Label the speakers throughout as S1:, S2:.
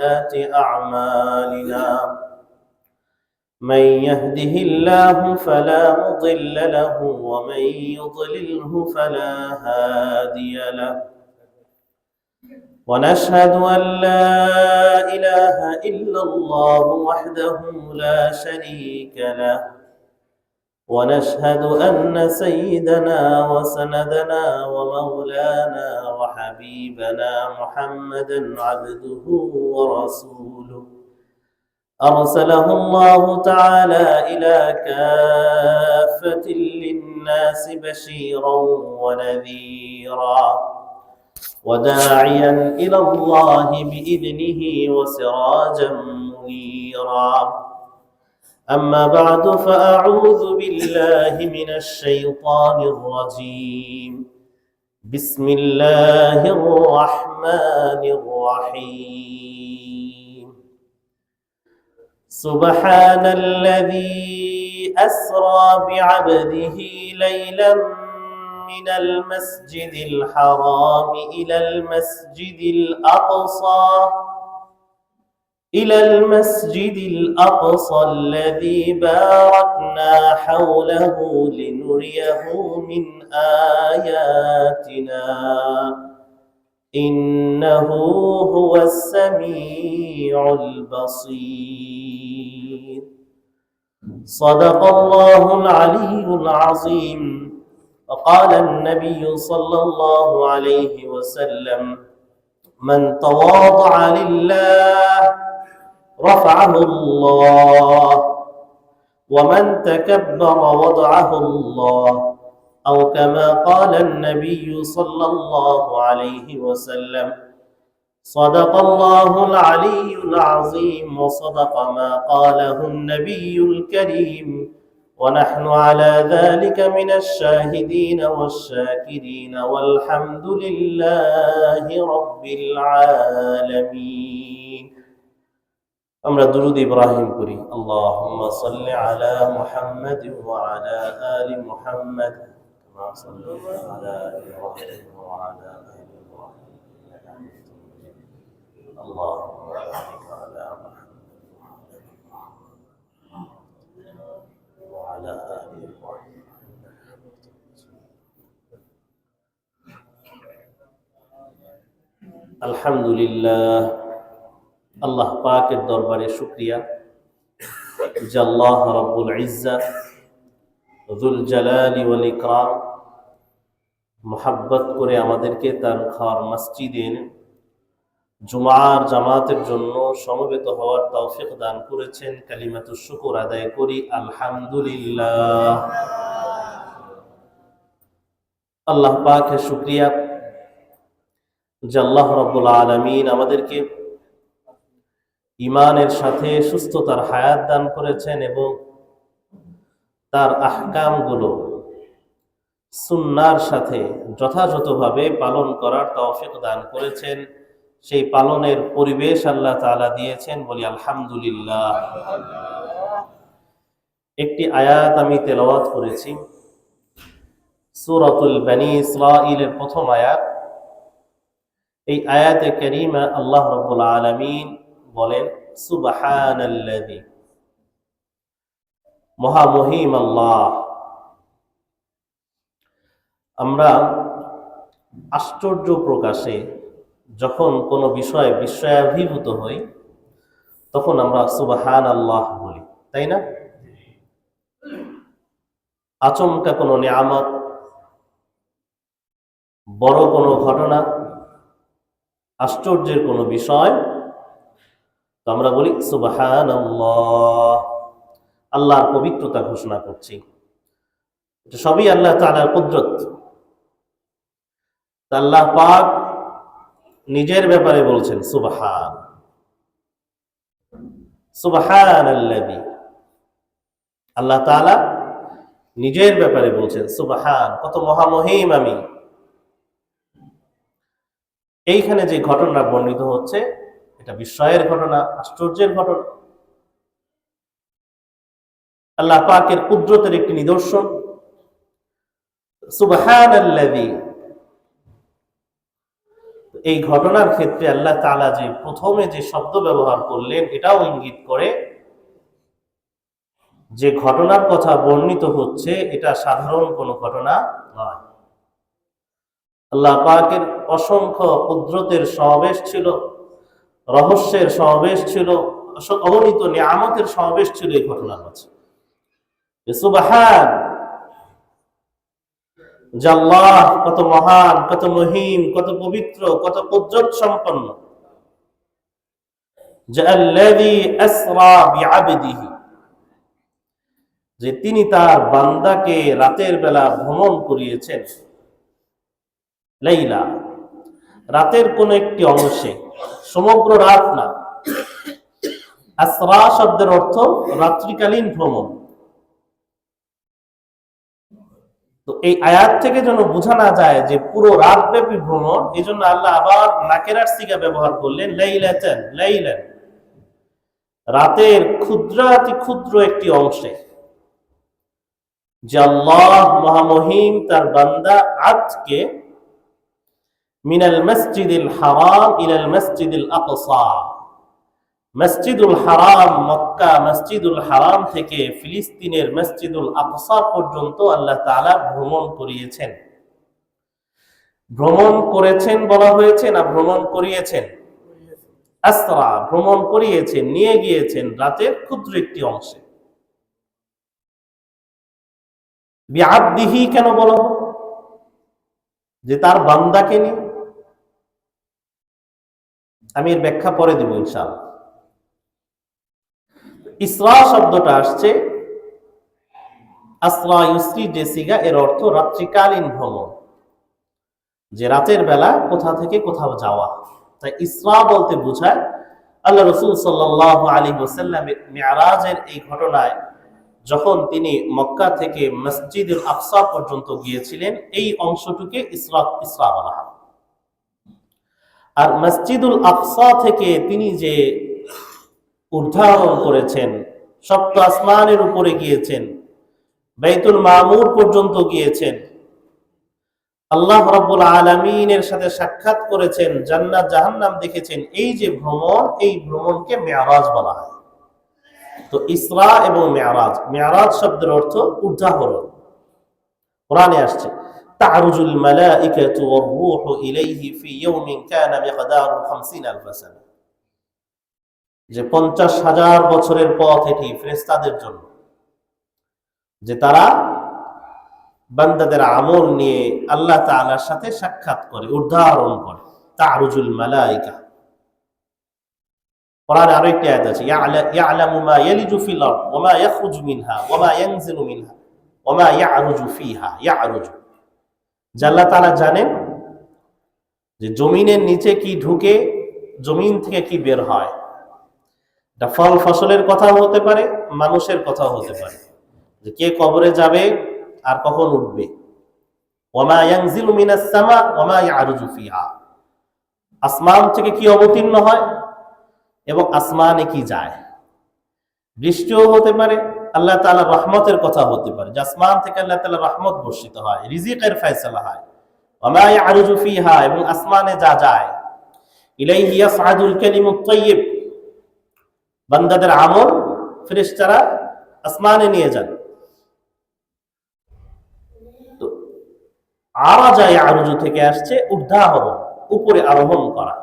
S1: أعمالنا من يهده الله فلا مضل له ومن يضلله فلا هادي له ونشهد أن لا إله إلا الله وحده لا شريك له ونشهد أن سيدنا وسندنا ومولانا وحبيبنا محمدا عبده ورسوله أرسله الله تعالى إلى كافة للناس بشيرا ونذيرا وداعيا إلى الله بإذنه وسراجا منيرا أما بعد فأعوذ بالله من الشيطان الرجيم بسم الله الرحمن الرحيم سبحان الذي أسرى بعبده ليلا من المسجد الحرام إلى المسجد الأقصى الذي باركنا حوله لنريه من آياتنا إنه هو السميع البصير صدق الله العلي العظيم وقال النبي صلى الله عليه وسلم من تواضع لله رفعه الله ومن تكبر وضعه الله أو كما قال النبي صلى الله عليه وسلم صدق الله العلي العظيم وصدق ما قاله النبي الكريم ونحن على ذلك من الشاهدين والشاكرين والحمد لله رب العالمين আমরা দুরূদ ইব্রাহিম করি আল্লাহুম্মা সাল্লি আলা মুহাম্মাদ ওয়া আলা আলি মুহাম্মাদ কামা সাল্লাইতা আলা ইব্রাহিম ওয়া আলা আলি ইব্রাহিম ইন্নাকা হামিদুম মাজিদ আল্লাহুম্মা বারিক আলা মুহাম্মাদ ওয়া আলা আলি ইব্রাহিম ইন্নাকা হামিদুম মাজিদ আলহামদুলিল্লাহ আল্লাহ পাকের দরবারে শুকরিয়া যে আল্লাহ রাব্বুল ইজ্জাত যুল জালালি ওয়াল ইকরাম মুহাব্বত করে আমাদেরকে তার ঘর মসজিদে জুমার জামাতের জন্য সমবেত হওয়ার তৌফিক দান করেছেন। কালিমাতুশ শুকর আদায় করি আলহামদুলিল্লাহ। আল্লাহ পাকের শুকরিয়া যে আল্লাহ রাব্বুল আলামিন আমাদেরকে ইমানের সাথে সুস্থতার হায়াত দান করেছেন এবং তার আহকামগুলো সুন্নাহর সাথে যথাযথভাবে পালন করার তৌফিক দান করেছেন। সেই পালনের পরিবেশ আল্লাহ তাআলা দিয়েছেন, বলি আলহামদুলিল্লাহ। একটি আয়াত আমি তেলাওয়াত করেছি, সূরাতুল বনী ইসরাঈলের প্রথম আয়াত। এই আয়াতে কারীমা আল্লাহ রাব্বুল আলামিন বলেন সুবহানাল্লাযী, মহামহিম আল্লাহ। আমরা আশ্চর্য প্রকাশে যখন কোনো বিষয়ে বিস্ময়াভিভূত হই তখন আমরা সুবহানাল্লাহ বলি, তাই না? আচমকা কোনো নিয়ামত, বড় কোনো ঘটনা, আশ্চর্যের কোনো বিষয় আমরা বলি সুবহানাল্লাহ, আল্লাহর পবিত্রতা ঘোষণা করছি। এটা সবই আল্লাহ তাআলার কুদরত। আল্লাহ পাক নিজের ব্যাপারে বলছেন সুবহান, সুবহানাল্লাযী। আল্লাহ তাআলা নিজের ব্যাপারে বলছেন সুবহান, কত মহামহিম আমি। এইখানে যে ঘটনা বর্ণিত হচ্ছে এটা বিস্ময়ের ঘটনা, আশ্চর্যের ঘটনা। আল্লাহ পাকের কুদরতের একটি নিদর্শন। সুবহানাল্লাযী, এই ঘটনার ক্ষেত্রে আল্লাহ তাআলা যে প্রথমে যে শব্দ ব্যবহার করলেন এটাও ইঙ্গিত করে যে ঘটনার কথা বর্ণিত হচ্ছে এটা সাধারণ কোনো ঘটনা নয়। আল্লাহ পাকের অসংখ্য কুদরতের সমাবেশ ছিল, রহস্যের সমাবেশ ছিল, অগণিত নিয়ামতের সমাবেশ ছিল এই ঘটনার মাঝে। সুবহান, যে আল্লাহ কত মহান, কত মহিম, কত পবিত্র, কত কুদরত সম্পন্ন। যে আল্লাযী আসরা বিআবদিহি, যে তিনি তার বান্দাকে রাতের বেলা ভ্রমণ করিয়েছেন। লাইলা, রাতের কোন একটি অংশে, সমগ্র রাত না। আসরা শব্দের অর্থ রাত্রিকালীন ভ্রমণ। তো এই আয়াত থেকে যেন বোঝা না যায় যে পুরো রাতব্যাপী ভ্রমণ, এই জন্য আল্লাহ আবার নাকেরার সিগা ব্যবহার করলেন, লাইলাতান, লাইলান, রাতের ক্ষুদ্রাতি ক্ষুদ্র একটি অংশে। যে আল্লাহ মহামহিম তার বান্দা আজকে মিনাল মসজিদিল হারাম ইলাল মসজিদিল আকসা, মসজিদুল হারাম মক্কা মসজিদুল হারাম থেকে ফিলিস্তিনের মসজিদুল আকসা পর্যন্ত আল্লাহ তাআলা ভ্রমণ করিয়েছেন। ভ্রমণ করেছেন বলা হয়েছে না ভ্রমণ করিয়েছেন? আসরা, ভ্রমণ করিয়েছেন, নিয়ে গিয়েছেন রাতের ক্ষুদ্র একটি অংশে। বিআবদিহি কেন বলা হলো? যে তার বান্দাকে নিয়ে। আমি এর ব্যাখ্যা পরে দিব ইনশাআল্লাহ। ইসরা শব্দটা আসছে, আসরা ইউসরি যে সিগা, এর অর্থ রাত্রিকালীন ভ্রমণ, যে রাতের বেলা কোথা থেকে কোথাও যাওয়া। তাই ইসরা বলতে বোঝায় আল্লাহ রাসূল সাল্লাল্লাহু আলাইহি ওয়াসাল্লাম মিরাজের এই ঘটনায় যখন তিনি মক্কা থেকে মসজিদুল আকসা পর্যন্ত গিয়েছিলেন, এই অংশটুকে ইসরা ইসরা বলা হয়। আর মসজিদুল আকসা থেকে তিনি যে উদ্ধারণ করেছেন, সপ্ত আসমানের উপরে গিয়েছেন, বাইতুল মামুর পর্যন্ত গিয়েছেন, আল্লাহ রাব্বুল আলামিনের সাথে সাক্ষাৎ করেছেন, জান্নাত জাহান্নাম দেখেছেন, এই যে ভ্রমণ, এই ভ্রমণকে মেরাজ বলা হয়। তো ইসরা এবং মেরাজ, মেরাজ শব্দের অর্থ উদ্ধারণ। কোরআনে আসছে তা'রুজুল মালাইকাতু ওয়ার রূহু ইলাইহি ফি ইয়াউমিন কানা মিকদারুহু 50000 সানা, যে 50,000 বছরের পথ এটি ফেরেশতাদের জন্য, যে তারা বান্দাদের আমল নিয়ে আল্লাহ তাআলার সাথে সাক্ষাৎ করে, উদ্ধারণ করে। তা'রুজুল মালাইকা। কোরআনে আরো একটি আয়াত আছে, ইয়ালামু মা ইয়ালিজু ফিল আরদ ওয়া মা ইয়াখরুজু মিনহা ওয়া মা ইয়ানজিলু মিনহা ওয়া মা ইয়ারুজু ফিহা। ইয়ারুজু, যে আল্লাহ তাআলা জানেন যে জমিনের নিচে কি ঢুকে, জমিন থেকে কি বের হয়। এটা ফল ফসলের কথা হতে পারে, মানুষের কথা হতে পারে, যে কে কবরে যাবে আর কখন উঠবে। ওয়া মা ইয়ানজিলু মিনাস সামা ওয়া মা ইয়ারুজু ফিহা, আসমান থেকে কি অবতীর্ণ হয় এবং আসমানে কি যায়। বৃষ্টিও হতে পারে, আল্লাহ তাআলার রহমতের কথা হতে পারে, যে আসমান থেকে আল্লাহ তাআলার রহমত বর্ষিত হয়, রিজিকের ফয়সালা হয়। ওয়া মা ইয়ারুজু ফিহা, এবং আসমানে যা যায়। ইলাইহি ইয়াসআদুল কালিমুত তাইয়্যিব, বান্দাদের আমল ফেরেশতারা আসমানে নিয়ে যান। তো আরাজা ইয়ারুজু থেকে আসছে উদ্ধারণ, উপরে আরোহণ করা।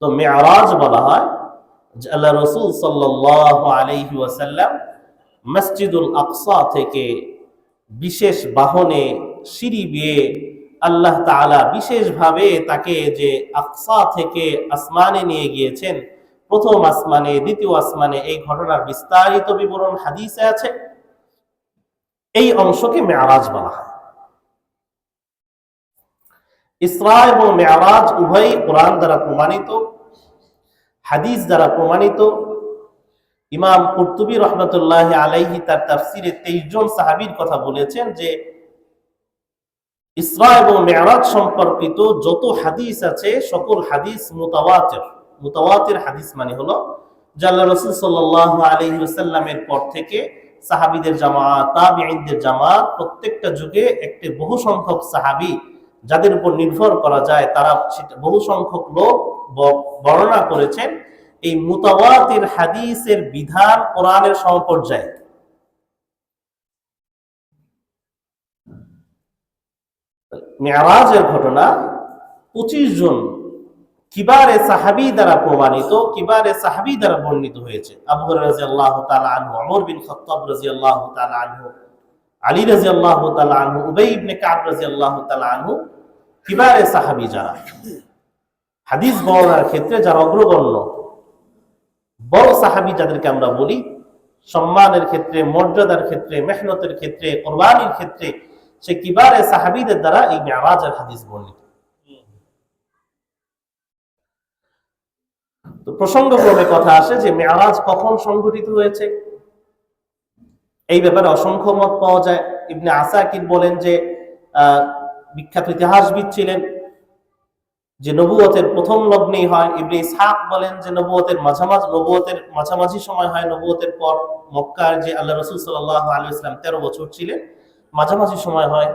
S1: তো মেরাজ বলা হয় যে আল্লাহ রাসূল সাল্লাল্লাহু আলাইহি ওয়াসাল্লাম মসজিদুল আকসা থেকে বিশেষ বাহনে সিঁড়ি বেয়ে আল্লাহ তাআলা বিশেষভাবে তাকে যে আকসা থেকে আসমানে নিয়ে গিয়েছেন, প্রথম আসমানে, দ্বিতীয় আসমানে, এই ঘটনার বিস্তারিত বিবরণ হাদিসে আছে। এই অংশকে মেরাজ বলা হয়। ইসরা এবং মেরাজ উভয়ই কোরআন দ্বারা প্রমাণিত, হাদিস দ্বারা প্রমাণিত। ইমাম কুরতুবী রহমাতুল্লাহ আলাইহি তার তাফসিরে 23 জন সাহাবীর কথা বলেছেন যে ইসরা এবং মেরাজ সম্পর্কিত যত হাদিস আছে সকল হাদিস মুতাওয়াতির। মুতাওয়াতির হাদিস মানে হলো যে আল্লাহ রাসূল সাল্লাল্লাহু আলাইহি ওয়াসাল্লামের পর থেকে সাহাবীদের জামাত, তাবিঈনদের জামাত, প্রত্যেকটা যুগে একটি বহু সংখ্যক সাহাবী যাদের উপর নির্ভর করা যায় তারা সেটা বহু সংখ্যক লোক বর্ণনা করেছেন এই মুতাওয়াতির হাদিসের বিধান কোরআনের সমপর্যায়ে। মেরাজের ঘটনা 25 জন কিবারে সাহাবী দ্বারা প্রমাণিত, কিবারে সাহাবী দ্বারা বর্ণিত হয়েছে। আবু হুরায়রা রাদিয়াল্লাহু তাআলা আনহু, ওমর বিন খাত্তাব রাদিয়াল্লাহু তাআলা আনহু, আলী রাদিয়াল্লাহু তাআলা আনহু, উবাই ইবনে কাব রাদিয়াল্লাহু তাআলা আনহু, কিবারে সাহাবী যারা হাদিস বর্ণনার ক্ষেত্রে যারা অগ্রগণ্য বড় সাহাবী যাদেরকে আমরা বলি, সম্মানের ক্ষেত্রে, মর্যাদার ক্ষেত্রে, মেহনতের ক্ষেত্রে, কুরবানির ক্ষেত্রে, সে কিবারে সাহাবীদের দ্বারা এই মেরাজের হাদিস বর্ণিত। তো প্রসঙ্গক্রমে কথা আসে যে মেরাজ কখন সংঘটিত হয়েছে, এই ব্যাপারে অসংখ্য মত পাওয়া যায়। ইবনে আসাকির বলেন যে বিখ্যাত ইতিহাসবিদ ছিলেন যে নবুয়তের প্রথম লগ্নেই হয়। ইবনে ইসহাক বলেন যে নবুয়তের মাঝামাঝি সময় হয়, নবুয়তের পর মক্কার যে আল্লাহ রাসূল সাল্লাল্লাহু আলাইহি ওয়াসাল্লাম 13 বছর ছিলেন, মাঝামাঝি সময় হয়।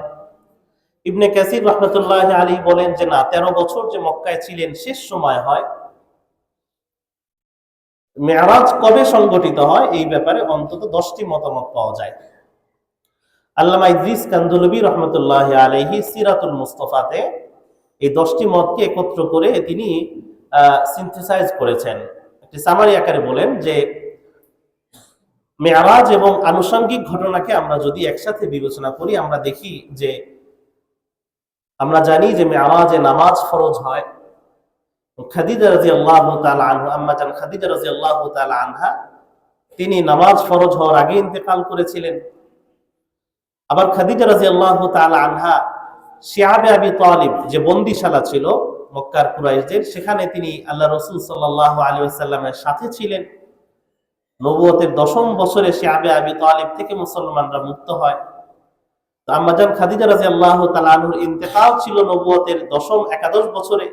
S1: ইবনে কাসির রাহমাতুল্লাহি আলাইহি বলেন যে না, 13 বছর যে মক্কায় ছিলেন শেষ সময় হয়। মেরাজ কবে সংঘটিত হয় এই ব্যাপারে অন্তত 10টি মতামত পাওয়া যায়। আল্লামা ইদ্রিস কান্দুলবী রহমতুল্লাহ আলাইহি সিরাতুল মুস্তাফাতে এই 10টি মতকে একত্র করে তিনি সিনথেসাইজ করেছেন। একটি সামারি আকারে বলেন যে মেরাজ এবং আনুষঙ্গিক ঘটনাকে আমরা যদি একসাথে বিবেচনা করি, আমরা দেখি যে আমরা জানি যে মেরাজে নামাজ ফরজ হয়। খাদিজা রাদিয়াল্লাহু তাআলা আনহা, আম্মা জান খাদিজা রাদিয়াল্লাহু তাআলা আনহা, তিনি নামাজ ফরজ হওয়ার আগে ইন্তেকাল করেছিলেন। আবার খাদিজা রাদিয়াল্লাহু তাআলা আনহা শিয়াবে আবি তালিব যে বন্দিশালা ছিল মক্কার কুরাইশদের, সেখানে তিনি আল্লাহ রাসূল সাল্লাল্লাহু আলাইহি ওয়াসাল্লামের সাথে ছিলেন। নবুয়তের 10ম বছরে শিয়াবে আবি তালিব থেকে মুসলমানরা মুক্ত হয়। তো আম্মা জান খাদিজা রাদিয়াল্লাহু তাআলা আনহার ইন্তেকাল ছিল নবুয়তের 10ম একাদশ বছরে।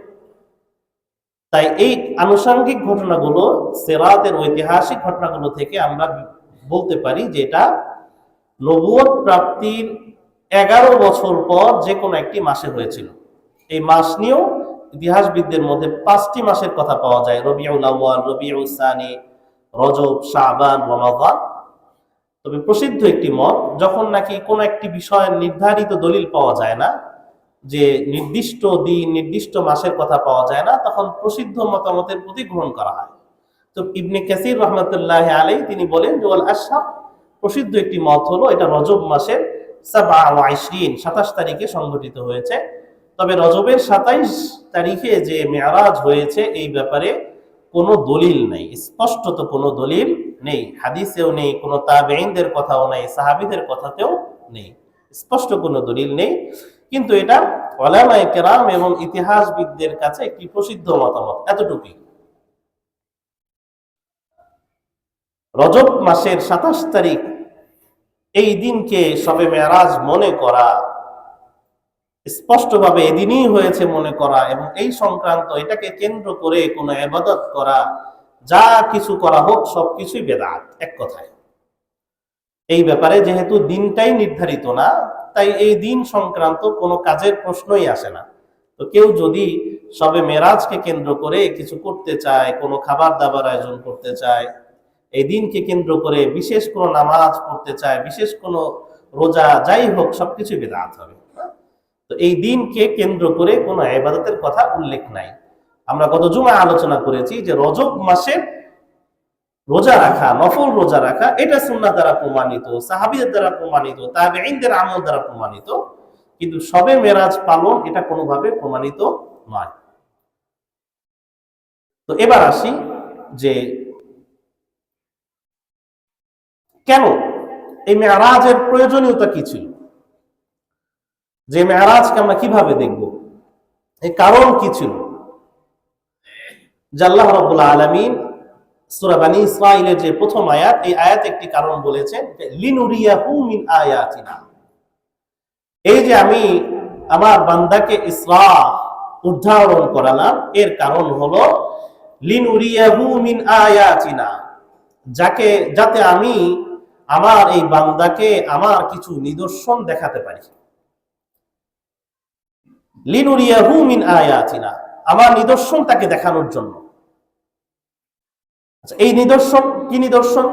S1: তাই এই আনুষঙ্গিক ঘটনাগুলো, সিরাতের ঐতিহাসিক ঘটনাগুলো থেকে আমরা বলতে পারি যে এটা নবুয়ত প্রাপ্তির 11 বছর পর যে কোনো একটি মাসে হয়েছিল। এই মাস নিয়েও ইতিহাসবিদদের মধ্যে 5টি মাসের কথা পাওয়া যায়: রবিউল আউয়াল, রবিউল সানি, রজব, শাবান, রমাদান। তবে প্রসিদ্ধ একটি মত, যখন নাকি কোনো একটি বিষয়ের নির্ধারিত দলিল পাওয়া যায় না, যে নির্দিষ্ট দিন নির্দিষ্ট মাসের কথা পাওয়া যায় না, তখন প্রসিদ্ধ মতামতের প্রতি গ্রহণ করা হয়। তো ইবনে কাসির রাহমাতুল্লাহি আলাইহি তিনি বলেন যে ওয়াল আশহাব, প্রসিদ্ধ একটি মত হলো এটা রজব মাসের 27 তারিখে সংঘটিত হয়েছে। তবে রজবের 27 তারিখে যে মেরাজ হয়েছে এই ব্যাপারে কোনো দলিল নেই, স্পষ্টত কোনো দলিল নেই, হাদিসেও নেই, কোনো তাবেঈনদের কথাও নেই, সাহাবীদের কথাতেও নেই, স্পষ্ট কোনো দলিল নেই। কিন্তু এটা উলামায়ে কেরাম এবং ইতিহাসবিদদের কাছে একটি প্রসিদ্ধ মতামত, এতটুকুই। রজব মাসের 27 তারিখ এই দিনকে শবে মেরাজ মনে করা, স্পষ্টভাবে এদিনই হয়েছে মনে করা, এবং এই সংক্রান্ত এটাকে কেন্দ্র করে কোনো ইবাদত করা, যা কিছু করা হোক সবকিছুই বেদাত, এক কথায়। এই ব্যাপারে যেহেতু দিনটাই নির্ধারিত না, তাই এই দিন সংক্রান্ত কোনো কাজের প্রশ্নই আসে না। তো কেউ যদি শবে মেরাজকে কেন্দ্র করে কিছু করতে চায়, কোনো খাবার দাবার আয়োজন করতে চায়, এই দিনকে কেন্দ্র করে বিশেষ কোনো নামাজ পড়তে চায়, বিশেষ কোনো রোজা, যাই হোক সবকিছু বিদআত হবে। তো এই দিনকে কেন্দ্র করে কোনো ইবাদতের কথা উল্লেখ নাই। আমরা গত জুমায় আলোচনা করেছি যে রজব মাসে রোজা রাখা, নফল রোজা রাখা, এটা সুন্নাহ দ্বারা প্রমাণিত, সাহাবীদের দ্বারা প্রমাণিত, তাবেঈনদের আমল দ্বারা প্রমাণিত। কিন্তু শবে মেরাজ পালন এটা কোনোভাবে প্রমাণিত নয়। তো এবার আসি যে কেন এই মেরাজের প্রয়োজনীয়তা কি ছিল, যে মেরাজকে আমরা কিভাবে দেখব, এই কারণ কি ছিল। যে আল্লাহ রাব্বুল আলামিন সূরা বনী ইসরাঈলের যে প্রথম আয়াত, এই আয়াতে একটি কারণ বলেছেন, লিনুরিয়াহু মিন আয়াতিনা। এই যে আমি আমার বান্দাকে ইসরা উদ্ধারণ করালাম, এর কারণ হলো লিনুরিয়াহু মিন আয়াতিনা, যাতে আমি আমার এই বান্দাকে আমার কিছু নিদর্শন দেখাতে পারি। লিনুরিয়াহু মিন আয়াতিনা, আমার নিদর্শন তাকে দেখানোর জন্য। এই নিদর্শন কি নিদর্শন?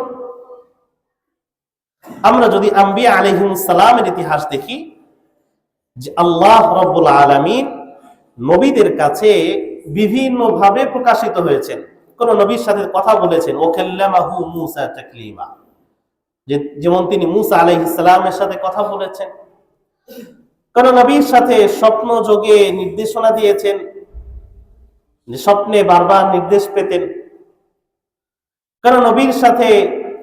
S1: আমরা যদি আম্বিয়া আলাইহিমুস সালামের ইতিহাস দেখি, যে আল্লাহ রাব্বুল আলামিন নবীদের কাছে বিভিন্ন ভাবে প্রকাশিত হয়েছেন। কোন নবীর সাথে কথা বলেছেন, ও কাল্লামাহু মূসা তাকলিমা, যেমন তিনি মূসা আলাইহিস সালামের সাথে কথা বলেছেন। কোন নবীর সাথে স্বপ্ন যোগে নির্দেশনা দিয়েছেন, যে স্বপ্নে বারবার নির্দেশ পেতেন। কোন নবীর সাথে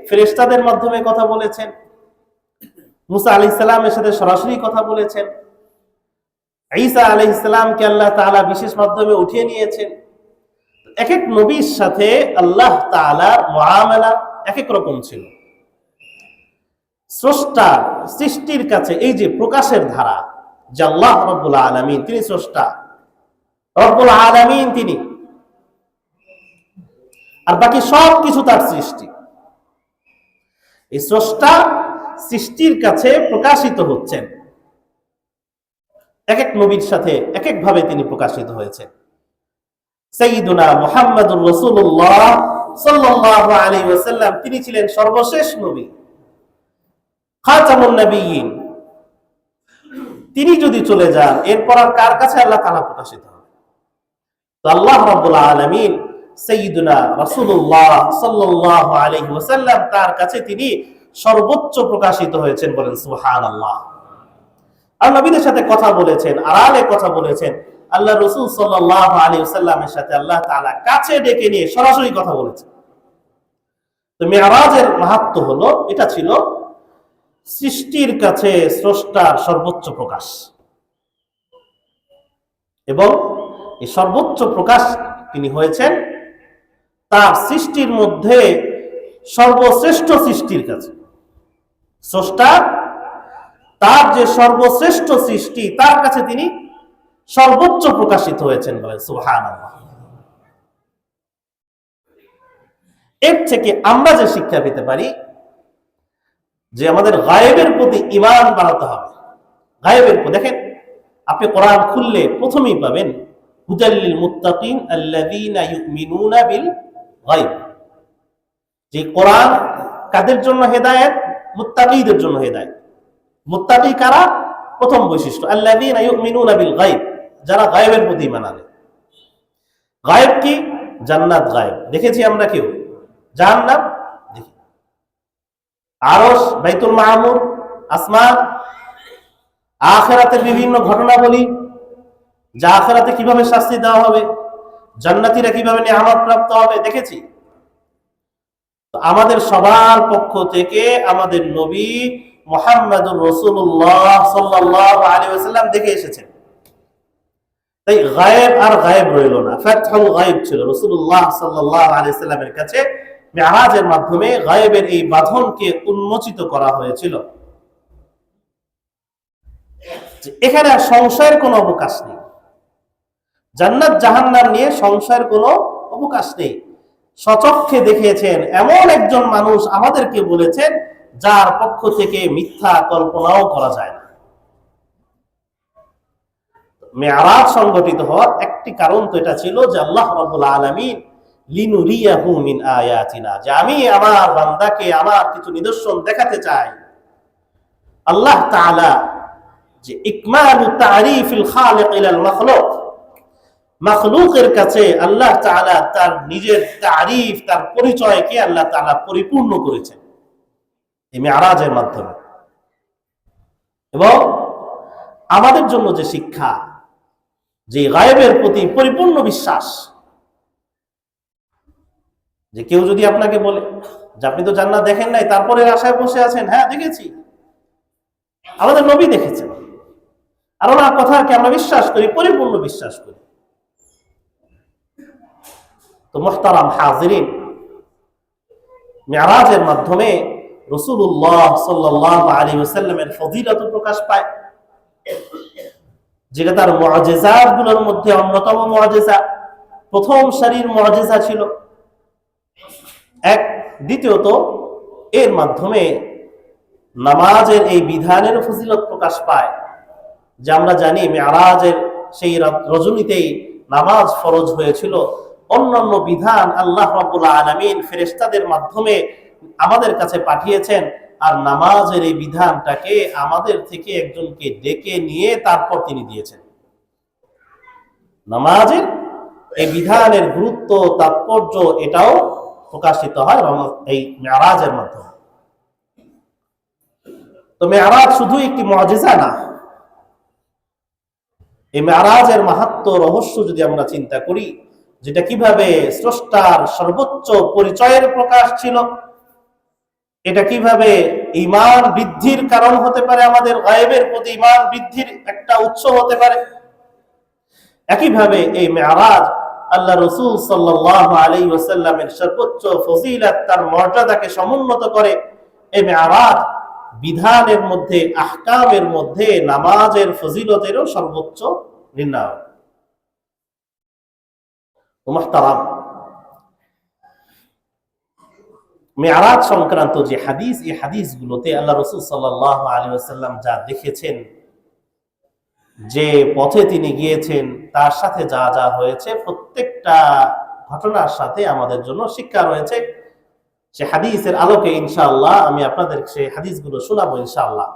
S1: ফেরেশতাদের মাধ্যমে কথা বলেছেন, মূসা আলাইহিস সালামের সাথে সরাসরি কথা বলেছেন। ঈসা আলাইহিস সালামকে আল্লাহ তাআলা বিশেষ মাধ্যমে উঠিয়ে নিয়েছেন। এক এক নবীর সাথে আল্লাহ তাআলার মুআমালা এক এক রকম ছিল। স্রষ্টা সৃষ্টির কাছে এই যে প্রকাশের ধারা, যে আল্লাহ রাব্বুল আলামিন তিনি স্রষ্টা, রব্বুল আলামিন তিনি, আর বাকি সব কিছু তার সৃষ্টি। এই স্রষ্টা সৃষ্টির কাছে প্রকাশিত হচ্ছেন, এক এক নবীর সাথে এক এক ভাবে তিনি প্রকাশিত হয়েছেন। সাইয়্যিদুনা মুহাম্মাদুর রাসূলুল্লাহ সাল্লাল্লাহু আলাইহি ওয়াসাল্লাম তিনি ছিলেন সর্বশেষ নবী, খাতামুন নবিয়্যিন। তিনি যদি চলে যান, এরপর আর কার কাছে আল্লাহ তাআলা প্রকাশিত হবে? তো আল্লাহ রাব্বুল আলামিন সাইয়্যিদুনা রাসূলুল্লাহ সাল্লাল্লাহু আলাইহি ওয়াসাল্লাম তার কাছে তিনি সর্বোচ্চ প্রকাশিত হয়েছেন, বলেন সুবহানাল্লাহ। আর নবীদের সাথে কথা বলেছেন, আড়ালে কথা বলেছেন। আল্লাহ রাসূল সাল্লাল্লাহু আলাইহি ওয়াসাল্লামের সাথে আল্লাহ তাআলা কাছে ডেকে নিয়ে সরাসরি কথা বলেছেন। তো মিরাজের মাহাত্ম্য হলো, এটা ছিল সৃষ্টির কাছে স্রষ্টার সর্বোচ্চ প্রকাশ, এবং এই সর্বোচ্চ প্রকাশ তিনি হয়েছেন তার সৃষ্টির মধ্যে সর্বশ্রেষ্ঠ সৃষ্টির কাছে। স্রষ্টা তার যে সর্বশ্রেষ্ঠ সৃষ্টি, তার কাছে তিনি সর্বোচ্চ প্রকাশিত হয়েছেন, বলেন সুবহানাল্লাহ। এর থেকে আমরা যে শিক্ষা পেতে পারি, যে আমাদের গায়েবের প্রতি ঈমান বাড়াতে হবে। গায়েবের প্রতি দেখেন, আপনি কোরআন খুললে প্রথমেই পাবেন হুদাল লিল মুত্তাকিন আল্লাযীনা ইউমিনুনা বিল গায়ব। যে কোরআন কাদের জন্য হেদায়েত? মুত্তাকিদের জন্য হেদায়েত। মুত্তাকি কারা? প্রথম বৈশিষ্ট্য আল্লাযীনা ইউমিনুনা বিল গায়ব, যারা গায়েবের প্রতি ঈমান আনে। গায়েব কি? জান্নাত গায়েব দেখেছি আমরা কেউ? জাহান্নাম দেখি। আরশ, বাইতুল মামুর, আসমান, আখিরাতের বিভিন্ন ঘটনাবলী, যা আখিরাতে কিভাবে শাস্তি দেওয়া হবে, জান্নাতীরা কিভাবে নিয়ামত প্রাপ্ত হবে, দেখেছি। তো আমাদের সবার পক্ষ থেকে আমাদের নবী মুহাম্মাদুর রাসূলুল্লাহ সাল্লাল্লাহু আলাইহি ওয়াসাল্লাম দেখে এসেছেন। তাই গায়েব আর গায়েব রইল না, ফাতহুল গায়েব ছিল রাসূলুল্লাহ সাল্লাল্লাহু আলাইহি ওয়াসাল্লামের কাছে। মিরাজের মাধ্যমে গায়েবের এই বাঁধনকে উন্মোচিত করা হয়েছিল। এখানে সংশয়ের কোনো অবকাশ নেই, জান্নাত জাহান্নাম নিয়ে সংশয়ের কোনো অবকাশ নেই। সচক্ষে দেখেছেন এমন একজন মানুষ আমাদেরকে বলেছেন, যার পক্ষ থেকে মিথ্যা কল্পনাও করা যায় না। মিরাজ সংগঠিত হওয়ার একটি কারণ তো এটা ছিল, যে আল্লাহ রাব্বুল আলামিন লিনুরিয়াহু মিন আয়াতিনা, যে আমি আমার বান্দাকে আমার কিছু নিদর্শন দেখাতে চাই। আল্লাহ তাআলা যে ইকমালু তারিফিল খালিক ইলাল মাখলুক, মাখলুকের কাছে আল্লাহ তাআলা তার নিজের তারিফ, তার পরিচয়কে আল্লাহ তাআলা পরিপূর্ণ করেছেন এই মিরাজের মাধ্যমে। এবং আমাদের জন্য যে শিক্ষা, যে গায়েবের প্রতি পরিপূর্ণ বিশ্বাস। যে কেউ যদি আপনাকে বলে যে আপনি তো জান্নাত দেখেন নাই, তারপরে আশায় বসে আছেন, হ্যাঁ দেখেছি, আমাদের নবী দেখেছেন, আর ওনার কথাকে আমরা বিশ্বাস করি, পরিপূর্ণ বিশ্বাস করি। তো মুহতারাম হাজিরিন, মিরাজের মাধ্যমে রাসূলুল্লাহ সাল্লাল্লাহু আলাইহি ওয়াসাল্লামের ফজিলত প্রকাশ পায়, যেটা তার মুআজিজাত গুলোর মধ্যে অন্যতম মুআজিজা, প্রথম সারির মুআজিজা ছিল। এক, দ্বিতীয়ত এর মাধ্যমে নামাজের এই বিধানের ফজিলত প্রকাশ পায়। যে আমরা জানি মিরাজের সেই রজনীতেই নামাজ ফরজ হয়েছিল। অন্যান্য বিধান আল্লাহ রাব্বুল আলামিন ফেরেশতাদের মাধ্যমে আমাদের কাছে পাঠিয়েছেন, আর নামাজের এই বিধানটাকে আমাদের থেকে একজনকে ডেকে নিয়ে তারপর তিনি দিয়েছেন। নামাজের এই বিধানের গুরুত্ব, তাৎপর্য এটাও প্রকাশিত হয় এই মেরাজের মাধ্যমে। তো মেরাজ শুধু একটি মুআজিজা না, এই মেরাজের মাহাত্ম্য, রহস্য যদি আমরা চিন্তা করি, যেটা কিভাবে স্রষ্টার সর্বোচ্চ পরিচয়ের প্রকাশ ছিল, এটা কিভাবে ঈমান বৃদ্ধির কারণ হতে পারে, আমাদের গায়েবের প্রতি ঈমান বৃদ্ধির একটা উৎস হতে পারে, একইভাবে এই মেরাজ আল্লাহ রাসূল সাল্লাল্লাহু আলাইহি ওয়াসাল্লামের সর্বোচ্চ ফজিলত, তার মর্যাদাকে সমুন্নত করে। এই মেরাজ বিধানের মধ্যে, আহকামের মধ্যে নামাজের ফজিলতেরও সর্বোচ্চ নির্ণায়ক। মুহতারাম, মেরাজ সংক্রান্ত যে হাদিস, এই হাদিসগুলোতে আল্লাহ রাসূল সাল্লাল্লাহু আলাইহি ওয়াসাল্লাম যা দেখেছেন, যে পথে তিনি গিয়েছেন, তার সাথে যা যা হয়েছে, প্রত্যেকটা ঘটনার সাথে আমাদের জন্য শিক্ষা রয়েছে। সে হাদিসের আলোকে ইনশাআল্লাহ আমি আপনাদের সেই হাদিসগুলো শোনাবো ইনশাআল্লাহ।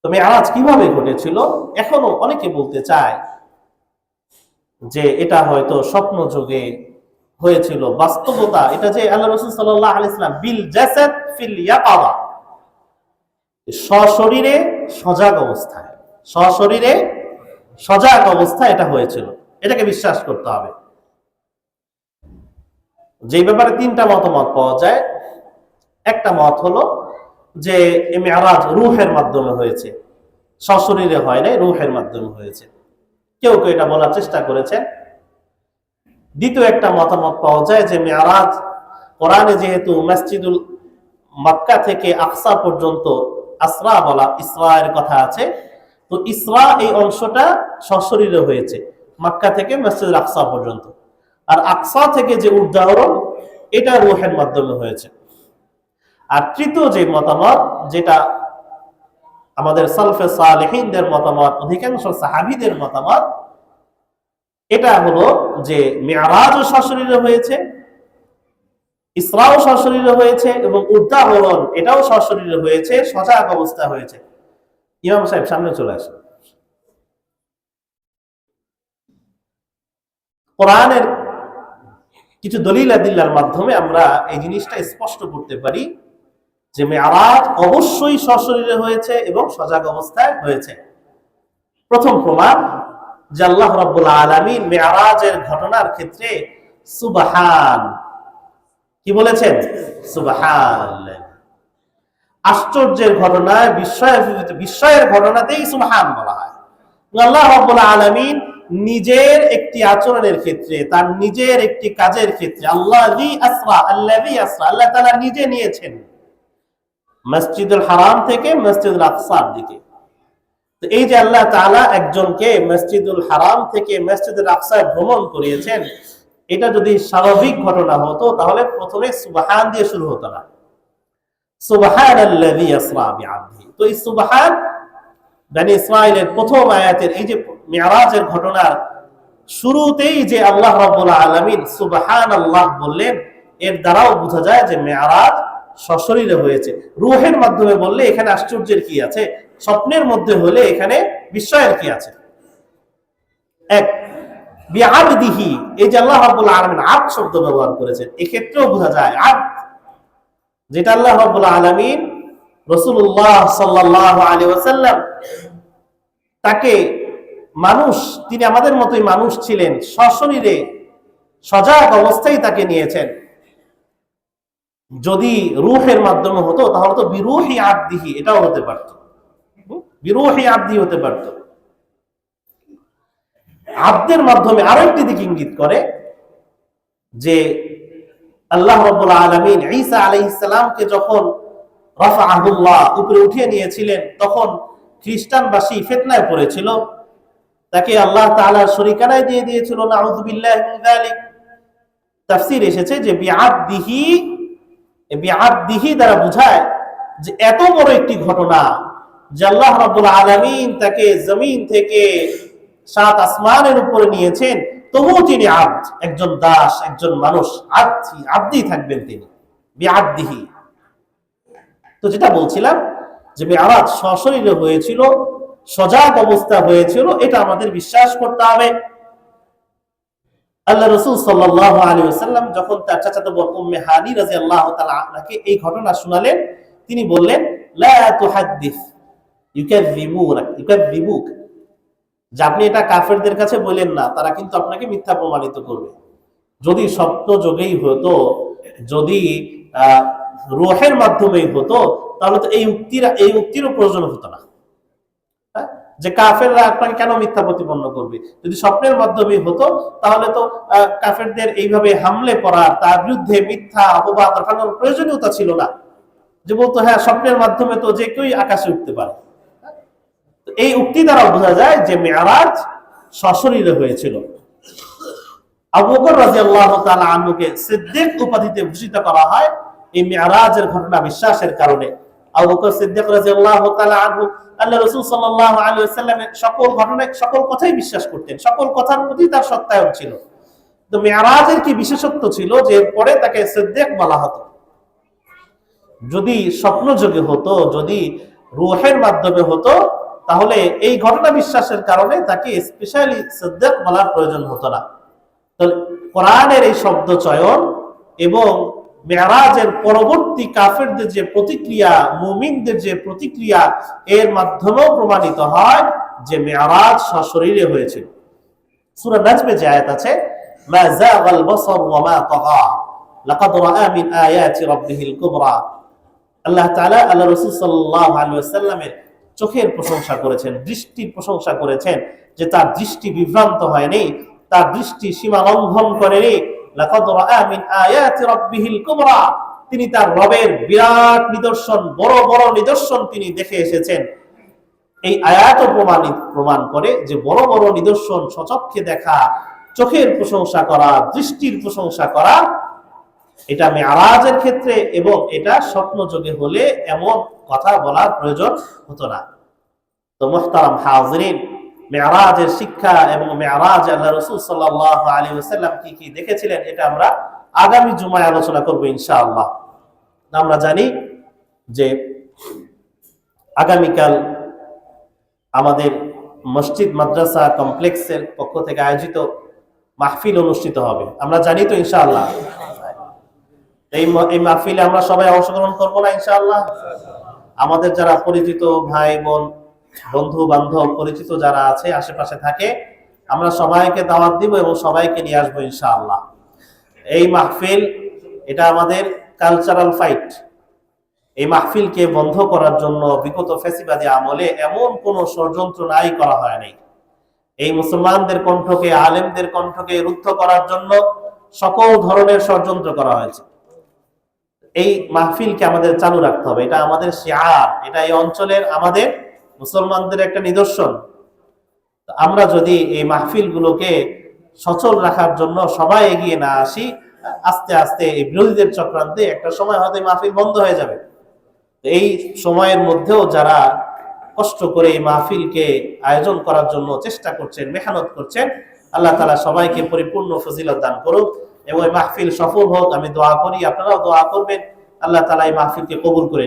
S1: তো মেরাজ কিভাবে ঘটেছিল? এখনো অনেকে বলতে চায় যে এটা হয়তো স্বপ্ন যুগে হয়েছিল। বাস্তবতা এটা যে আল্লাহ রাসূল সাল্লাল্লাহু আলাইহি ওয়াসাল্লাম বিল জাসাদ ফিল ইয়াকাযা, সশরীরে সজাগ অবস্থায়, সশরীরে সজাগ অবস্থায় এটা হয়েছিল, এটাকে বিশ্বাস করতে হবে। যে ব্যাপারে তিনটা মতামত পাওয়া যায়। একটা মত হলো যে এই মেরাজ রূহের মাধ্যমে হয়েছে, সশরীরে হয় নাই, রূহের মাধ্যমে হয়েছে। কেউ কেউ এটা বলার চেষ্টা করেছেন। দ্বিতীয় একটা মতামত পাওয়া যায় যে মেরাজ, কোরআনে যেহেতু মসজিদুল মক্কা থেকে আকসা পর্যন্ত আসরা বলা, ইসরার কথা আছে, তো ইসরা এই অংশটা সশরীরে হয়েছে, মক্কা থেকে মসজিদুল আকসা পর্যন্ত। আর আকসা থেকে যে উদ্ধারণ, এটা রূহের মাধ্যমে হয়েছে। আর তৃতীয় যে মতামত, যেটা আমাদের সালফে সালেহিনদের মতামত, অধিকাংশ সাহাবীদের মতামত, এটা হলো যে মেরাজও সশরীরে হয়েছে, ইসরাও সশরীরে হয়েছে, এবং উদ্ধারণ এটাও সশরীরে হয়েছে, সজাগ অবস্থা হয়েছে। ইমাম সাহেব সামনে চলে আসেন। কোরআনের কিছু দলিল আদিল্লার মাধ্যমে আমরা এই জিনিসটা স্পষ্ট করতে পারি যে মেরাজ অবশ্যই সশরীরে হয়েছে এবং সজাগ অবস্থায় হয়েছে। প্রথম প্রমাণ যে আল্লাহ রাব্বুল আলামিন মেরাজের ঘটনার ক্ষেত্রে সুবহান কি বলেছেন? সুবহানাল্লাহ। আশ্চর্যের ঘটনায়, বিস্ময়ের ঘটনাতেই সুবহান বলা হয়। আল্লাহ রাব্বুল আলামিন নিজের একটি আচরণের ক্ষেত্রে, তার নিজের একটি কাজের ক্ষেত্রে, আল্লাযী আসরা, আল্লাহ তাআলা নিজে নিয়েছেন মসজিদুল হারাম থেকে মসজিদুল আকসার দিকে। তো এই যে আল্লাহ তাআলা একজনকে মসজিদুল হারাম থেকে মসজিদুল আকসায় ভ্রমণ করিয়েছেন, এটা যদি স্বাভাবিক ঘটনা হতো তাহলে প্রথমে সুবহান দিয়ে শুরু হতো না, সুবহানাল্লাযী আসরা বিআবদিহি। তো এই সুবহান বনি ইসরাঈলের প্রথম আয়াতের এই যে মেরাজের ঘটনার শুরুতেই যে আল্লাহ রাব্বুল আলামিন সুবহানাল্লাহ বললেন, এর দ্বারাও বোঝা যায় যে মেরাজ সশরীরে হয়েছে। রূহের মাধ্যমে বললে এখানে আশ্চর্যের কি আছে? স্বপ্নের মধ্যে হলে এখানে বিস্ময়ের কি আছে? এক, বিআবদিহি, এই যে আল্লাহ রাব্বুল আলামিন আবদ শব্দ ব্যবহার করেছেন, এক্ষেত্রেও বোঝা যায় আবদ, যেটা আল্লাহ রাব্বুল আলামিন রাসূলুল্লাহ সাল্লাল্লাহু আলাইহি ওয়াসাল্লাম তাকে, মানুষ, তিনি আমাদের মতোই মানুষ ছিলেন, সশরীরে সজাগ অবস্থায় তাকে নিয়েছেন। যদি রূহের মাধ্যমে হতো তাহলে তো বিরূহি আবদিহি এটাও হতে পারত, বিরূহি আবদি হতে পারত। আবদের মাধ্যমে আরো একটি দিক ইঙ্গিত করে যে আল্লাহ রাব্বুল আলামিন ঈসা আলাইহিস সালামকে যখন রাফাআহুল্লাহ, উপরে উঠিয়ে নিয়েছিলেন, তখন খ্রিস্টানবাসী ফিতনায় পড়েছিল, তাকে আল্লাহ তাআলা শরীকানায় দিয়ে দিয়েছিল, নাউযু বিল্লাহি মিন যালিক। তাফসীর এসেছে যে বিআবদিহি দ্বারা বোঝায় যে এত বড় একটি ঘটনা, যে আল্লাহ রাব্বুল আলামিন তাকে জমিন থেকে 7 আসমানের উপরে নিয়েছেন, তবুও তিনি আব্দ, একজন দাস, একজন মানুষ, আব্দি থাকবেন তিনি, বিআব্দিহি। তো যেটা বলছিলাম যে মেরাজ সশরীরে হয়েছিল, সজাগ অবস্থা হয়েছিল, এটা আমাদের বিশ্বাস করতে হবে। আল্লাহ রাসূল সাল্লাল্লাহু আলাইহি ওয়াসাল্লাম যখন তার চাচাতো বোন উম্মে হানি রাদিয়াল্লাহু তাআলা আনহাকে এই ঘটনা শোনালেন, তিনি বললেন, লা তুহাদ্দিস ইউকাযযিবুক, যে আপনি এটা কাফেরদের কাছে বলেন না, তারা কিন্তু আপনাকে মিথ্যা প্রমাণিত করবে। যদি স্বপ্ন যোগেই হতো, যদি রূহের মাধ্যমেই হতো, তাহলে তো এই উক্তিরও প্রয়োজন হতো না, যে কাফেররা আপনাকে কেন মিথ্যা প্রতিপন্ন করবে। যদি স্বপ্নের মাধ্যমে হতো, তাহলে তো কাফেরদের এইভাবে হামলে পড়া, তার বিরুদ্ধে মিথ্যা অপবাদ রাখানোর প্রয়োজনীয়তা ছিল না, যে বলতো হ্যাঁ স্বপ্নের মাধ্যমে তো যে কেউই আকাশে উঠতে পারে। এই উক্তি দ্বারা বোঝা যায় যে মেরাজ সশরীরে হয়েছিল। আবু বকর রাদিয়াল্লাহু তাআলা আনহুকে সিদ্দিক উপাধিতে ভূষিত করা হয় এই মেরাজের ঘটনা বিশ্বাসের কারণে। আবু বকর সিদ্দিক রাদিয়াল্লাহু তাআলা আনহু আল্লাহ রাসূল সাল্লাল্লাহু আলাইহি ওয়াসাল্লামের সকল ঘটনায় সকল কথাই বিশ্বাস করতেন, সকল কথার প্রতি তার সত্যায়ন ছিল। তো মেরাজের কি বিশেষত্ব ছিল যে পরে তাকে সিদ্দিক বলা হতো। যদি স্বপ্ন যোগে হতো, যদি রূহের মাধ্যমে হতো, তাহলে এই ঘটনা বিশ্বাসের কারণে তাকে স্পেশালি সিদ্দিক বলার প্রয়োজন হতো না। তো কোরআনের এই শব্দ চয়ন এবং মেরাজের পরবর্তী কাফেরদের যে প্রতিক্রিয়া, মুমিনদের যে প্রতিক্রিয়া, এর মাধ্যমেও প্রমাণিত হয় যে মেরাজ সশরীরে হয়েছিল। সূরা নাজমে যে আয়াত আছে, মা যাগাল বাসার ওয়া মা তাগা লাকাদ রাআ মিন আয়াতি রাব্বিহিল কুবরা, আল্লাহ তাআলা আল্লাহ রাসূল সাল্লাল্লাহু আলাইহি ওয়াসাল্লামের চোখের প্রশংসা করেছেন, দৃষ্টির প্রশংসা করেছেন, যে তার দৃষ্টি বিভ্রান্ত হয়নি, তার দৃষ্টি সীমা লঙ্ঘন করেনি। লাকাদ রাআ মিন আয়াতি রাব্বিহিল কুবরা, তিনি তার রবের বিরাট নিদর্শন, বড় বড় নিদর্শন তিনি দেখে এসেছেন। এই আয়াতও প্রমাণ করে যে বড় বড় নিদর্শন সচক্ষে দেখা, চোখের প্রশংসা করা, দৃষ্টির প্রশংসা করা, এটা মেরাজের ক্ষেত্রে এবং এটা স্বপ্ন যোগে হলে এমন কথা বলার প্রয়োজন হতো না। তো মুহতারাম হাজিরিন, মেরাজের শিক্ষা এবং মেরাজ আল্লাহ রাসূল সাল্লাল্লাহু আলাইহি ওয়াসাল্লাম কি কি দেখেছিলেন, এটা আমরা আগামী জুমায় আলোচনা করব ইনশাআল্লাহ। আমরা জানি যে আগামীকাল আমাদের মসজিদ মাদ্রাসা কমপ্লেক্সের পক্ষ থেকে আয়োজিত মাহফিল অনুষ্ঠিত হবে, আমরা জানি তো ইনশাআল্লাহ। এই মাহফিলে আমরা সবাই অংশগ্রহণ করবো না ইনশাআল্লাহ? আমাদের যারা পরিচিত ভাই বোন, বন্ধু বান্ধব, পরিচিত যারা আছে আশেপাশে থাকে, আমরা সবাইকে দাওয়াত দিব এবং সবাইকে নিয়ে আসবো ইনশাআল্লাহ। এই মাহফিল এটা আমাদের কালচারাল ফাইট। এই মাহফিলকে বন্ধ করার জন্য বিগত ফ্যাসিবাদী আমলে এমন কোন ষড়যন্ত্র নাই করা হয় নাই। এই মুসলমানদের কণ্ঠকে, আলেমদের কণ্ঠকে রুদ্ধ করার জন্য সকল ধরনের ষড়যন্ত্র করা হয়েছে। এই মাহফিলকে আমাদের চালু রাখতে হবে, এটা আমাদের শিআর, এটা এই অঞ্চলের আমাদের মুসলমানদের একটা নিদর্শন। আমরা যদি এই মাহফিলগুলোকে সচল রাখার জন্য সবাই এগিয়ে না আসি, আস্তে আস্তে এই বিরোধীদের চক্রান্তে একটা সময় হয়তো এই মাহফিল বন্ধ হয়ে যাবে। এই সময়ের মধ্যেও যারা কষ্ট করে এই মাহফিলকে আয়োজন করার জন্য চেষ্টা করছেন, মেহনত করছেন, আল্লাহ তাআলা সবাইকে পরিপূর্ণ ফজিলত দান করুক এবং এই মাহফিল সফল হোক। আমি দোয়া করি, আপনারাও দোয়া করবেন, আল্লাহ তাআলা এই মাহফিলকে কবুল করে